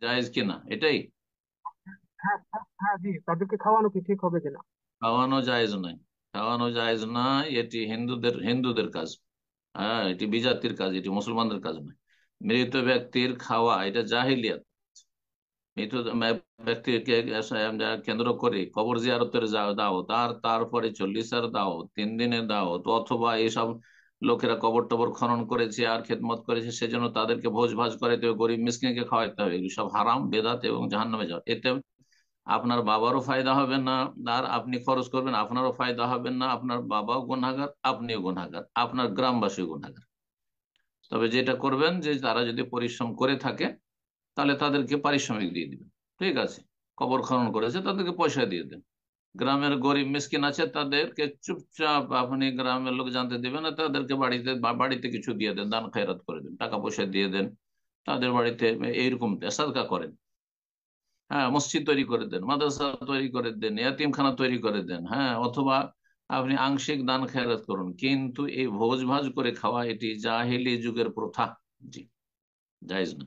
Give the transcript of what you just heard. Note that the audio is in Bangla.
জায়েজ কিনা এটাই। হ্যাঁ হ্যাঁ হ্যাঁ, জি, তাদেরকে খাওয়ানো কি ঠিক হবে কিনা? খাওয়ানো জায়েজ নয়, খাওয়ানো জায়েজ নয়, এটি হিন্দুদের হিন্দুদের কাজ। হ্যাঁ, এটি বিজাতির কাজ, এটি মুসলমানদের কাজ নয়। মৃত ব্যক্তির খাওয়া এটা জাহিলিয়াত। মৃত ব্যক্তিকে কেন্দ্র করে কবর জিয়ারতের দাওয়াত, তারপরে 40 দাও, 3 দিনের দাওয়াত, অথবা এইসব লোকেরা কবর টবর খনন করেছে আর খেদমত করেছে, সেজন্য তাদেরকে ভোজ ভাজ করাইতে হবে, গরিব মিসকিনকে খাওয়াইতে হবে, এগুলো সব হারাম, বেদাত এবং জাহান্নামে যাওয়া। এতে আপনার বাবারও ফায়দা হবে না, আর আপনি খরচ করবেন আপনারও ফায়দা হবে না, আপনার বাবাও গুনাহগার, আপনিও গুনাহগার, আপনার গ্রামবাসীও গুনাহগার। তবে যেটা করবেন যে তারা যদি পরিশ্রম করে থাকে তাহলে তাদেরকে পারিশ্রমিক দিয়ে দিবেন। ঠিক আছে, কবর খনন করেছে তাদেরকে পয়সা দিয়ে দেন। গ্রামের গরিব মিসকিন আছে তাদেরকে চুপচাপ আপনি গ্রামের লোক জানতে দিবেন না, তাদেরকে বাড়িতে বাড়িতে কিছু দিয়ে দেন, দান খয়রাত করে দেন, টাকা পয়সা দিয়ে দেন তাদের বাড়িতে। এইরকম সাদকা করেন। হ্যাঁ, মসজিদ তৈরি করে দেন, মাদ্রাসা তৈরি করে দেন, এতিমখানা তৈরি করে দেন। হ্যাঁ, অথবা আপনি আংশিক দান খেরাত করুন, কিন্তু এই ভোজ ভাজ করে খাওয়া এটি জাহেলি যুগের প্রথা। জি, জায়েজ না।